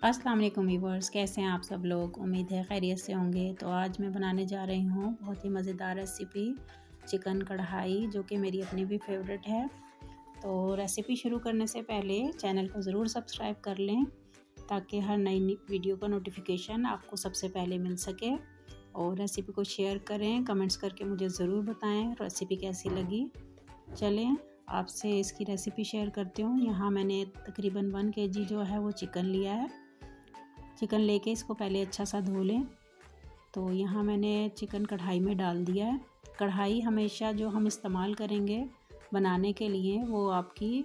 अस्सलाम वालेकुम व्यूअर्स, कैसे हैं आप सब लोग। उम्मीद है खैरियत से होंगे। तो आज मैं बनाने जा रही हूँ बहुत ही मज़ेदार रेसिपी चिकन कढ़ाई, जो कि मेरी अपनी भी फेवरेट है। तो रेसिपी शुरू करने से पहले चैनल को ज़रूर सब्सक्राइब कर लें, ताकि हर नई वीडियो का नोटिफिकेशन आपको सबसे पहले मिल सके। और रेसिपी को शेयर करें, कमेंट्स करके मुझे ज़रूर बताएं रेसिपी कैसी लगी। चलें आपसे इसकी रेसिपी शेयर करती हूँ। यहाँ मैंने तकरीबन 1 kg जो है वो चिकन लिया है। चिकन लेके इसको पहले अच्छा सा धो लें। तो यहाँ मैंने चिकन कढ़ाई में डाल दिया है। कढ़ाई हमेशा जो हम इस्तेमाल करेंगे बनाने के लिए, वो आपकी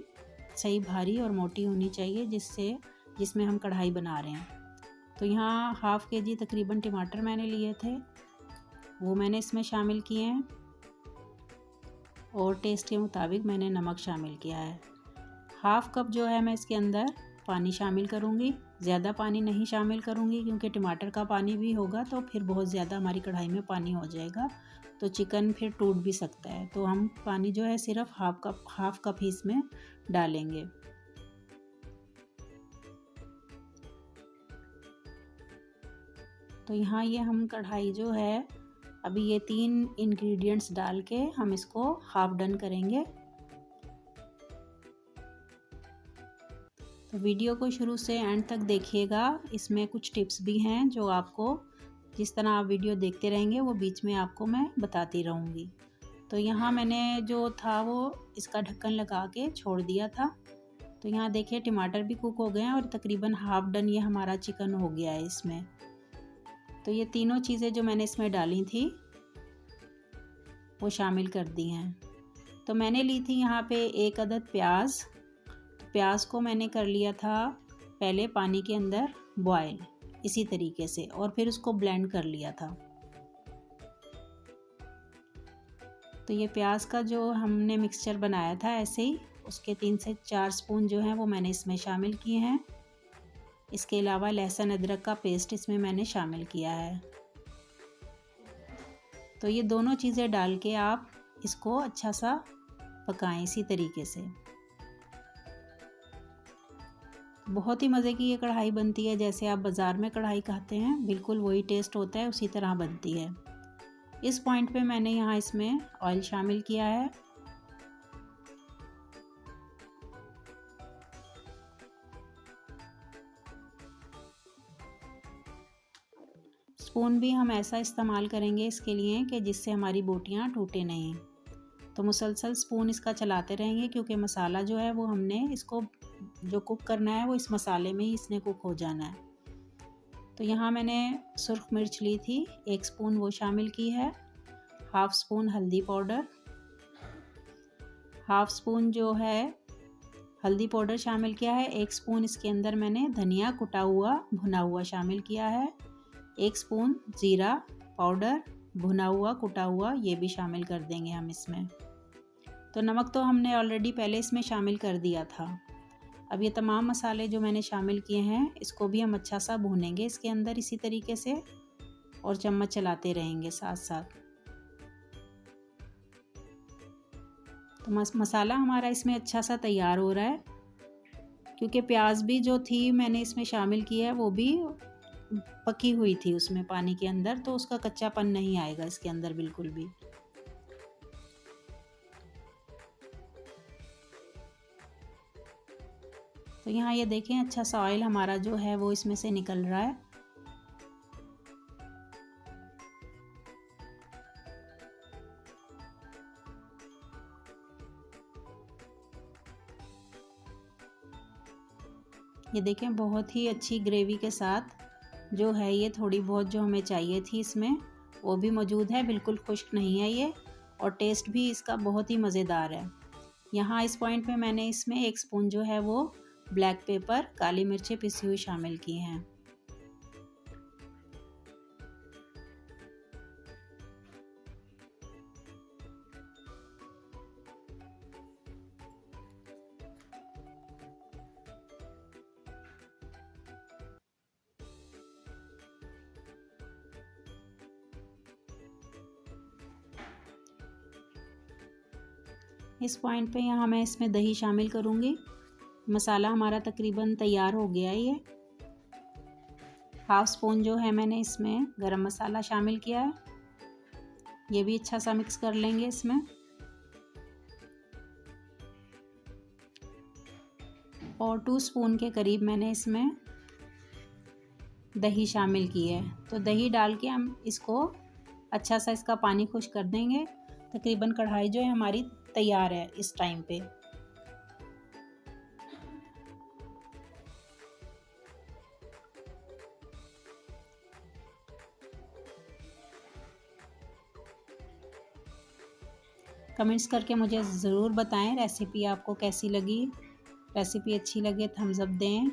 सही भारी और मोटी होनी चाहिए, जिसमें हम कढ़ाई बना रहे हैं। तो यहाँ 1/2 kg तकरीबन टमाटर मैंने लिए थे, वो मैंने इसमें शामिल किए हैं। और टेस्ट के मुताबिक मैंने नमक शामिल किया है। 1/2 कप जो है मैं इसके अंदर पानी शामिल करूँगी। ज़्यादा पानी नहीं शामिल करूँगी, क्योंकि टमाटर का पानी भी होगा तो फिर बहुत ज़्यादा हमारी कढ़ाई में पानी हो जाएगा, तो चिकन फिर टूट भी सकता है। तो हम पानी जो है सिर्फ 1/2 कप ही इसमें डालेंगे। तो यहाँ ये हम कढ़ाई जो है, अभी ये 3 इंग्रेडिएंट्स डाल के हम इसको हाफ डन करेंगे। तो वीडियो को शुरू से एंड तक देखिएगा। इसमें कुछ टिप्स भी हैं जो आपको, जिस तरह आप वीडियो देखते रहेंगे, वो बीच में आपको मैं बताती रहूँगी। तो यहाँ मैंने जो था वो इसका ढक्कन लगा के छोड़ दिया था। तो यहाँ देखिए टमाटर भी कुक हो गए हैं और तकरीबन हाफ डन ये हमारा चिकन हो गया है इसमें। तो ये तीनों चीज़ें जो मैंने इसमें डाली थी वो शामिल कर दी हैं। तो मैंने ली थी यहाँ पे 1 अदद प्याज। प्याज को मैंने कर लिया था पहले पानी के अंदर बॉयल, इसी तरीके से, और फिर उसको ब्लेंड कर लिया था। तो ये प्याज का जो हमने मिक्सचर बनाया था ऐसे ही, उसके 3 से 4 स्पून जो हैं वो मैंने इसमें शामिल किए हैं। इसके अलावा लहसुन अदरक का पेस्ट इसमें मैंने शामिल किया है। तो ये दोनों चीज़ें डाल के आप इसको अच्छा सा पकाएं इसी तरीके से। बहुत ही मज़े की ये कढ़ाई बनती है, जैसे आप बाज़ार में कढ़ाई खाते हैं बिल्कुल वही टेस्ट होता है, उसी तरह बनती है। इस पॉइंट पे मैंने यहाँ इसमें ऑयल शामिल किया है। स्पून भी हम ऐसा इस्तेमाल करेंगे इसके लिए कि जिससे हमारी बोटियाँ टूटे नहीं। तो मुसलसल स्पून इसका चलाते रहेंगे, क्योंकि मसाला जो है वो हमने इसको जो कुक करना है वो इस मसाले में ही इसने कुक हो जाना है। तो यहाँ मैंने सुर्ख मिर्च ली थी 1 स्पून, वो शामिल की है। 1/2 स्पून हल्दी पाउडर, 1/2 स्पून जो है हल्दी पाउडर शामिल किया है। 1 स्पून इसके अंदर मैंने धनिया कुटा हुआ भुना हुआ शामिल किया है। 1 स्पून ज़ीरा पाउडर भुना हुआ कुटा हुआ, ये भी शामिल कर देंगे हम इसमें। तो नमक तो हमने ऑलरेडी पहले इसमें शामिल कर दिया था। अब ये तमाम मसाले जो मैंने शामिल किए हैं, इसको भी हम अच्छा सा भूनेंगे इसके अंदर इसी तरीके से, और चम्मच चलाते रहेंगे साथ साथ। तो मसाला हमारा इसमें अच्छा सा तैयार हो रहा है, क्योंकि प्याज भी जो थी मैंने इसमें शामिल की है वो भी पकी हुई थी उसमें पानी के अंदर, तो उसका कच्चापन नहीं आएगा इसके अंदर बिल्कुल भी। तो यहाँ ये देखें अच्छा सा ऑयल हमारा जो है वो इसमें से निकल रहा है। ये देखें बहुत ही अच्छी ग्रेवी के साथ जो है, ये थोड़ी बहुत जो हमें चाहिए थी इसमें वो भी मौजूद है, बिल्कुल खुश्क नहीं है ये, और टेस्ट भी इसका बहुत ही मज़ेदार है। यहाँ इस पॉइंट पे मैंने इसमें 1 स्पून जो है वो ब्लैक पेपर, काली मिर्चें पिसी हुई शामिल की हैं। इस पॉइंट पे यहाँ मैं इसमें दही शामिल करूँगी। मसाला हमारा तकरीबन तैयार हो गया है। ये हाफ स्पून जो है मैंने इसमें गरम मसाला शामिल किया है। ये भी अच्छा सा मिक्स कर लेंगे इसमें। और 2 स्पून के करीब मैंने इसमें दही शामिल की है। तो दही डाल के हम इसको अच्छा सा इसका पानी खुश कर देंगे। तकरीबन कढ़ाई जो है हमारी तैयार है इस टाइम पे। कमेंट्स करके मुझे ज़रूर बताएं रेसिपी आपको कैसी लगी। रेसिपी अच्छी लगे थम्स अप दें।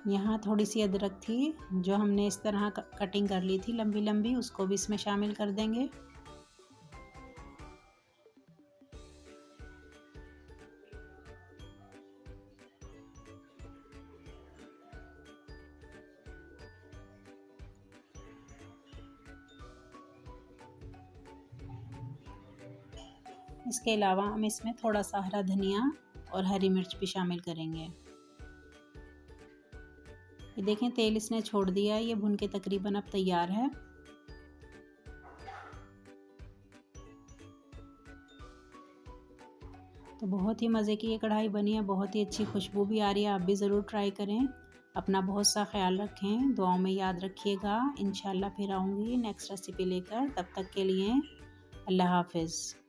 यहाँ थोड़ी सी अदरक थी जो हमने इस तरह कटिंग कर ली थी लंबी लंबी, उसको भी इसमें शामिल कर देंगे। इसके अलावा हम इसमें थोड़ा सा हरा धनिया और हरी मिर्च भी शामिल करेंगे। ये देखें तेल इसने छोड़ दिया है। ये भुन के तकरीबन अब तैयार है। तो बहुत ही मज़े की ये कढ़ाई बनी है, बहुत ही अच्छी खुशबू भी आ रही है। आप भी ज़रूर ट्राई करें। अपना बहुत सा ख्याल रखें, दुआओं में याद रखिएगा। इंशाल्लाह फिर आऊँगी नेक्स्ट रेसिपी लेकर। तब तक के लिए अल्लाह हाफ़िज़।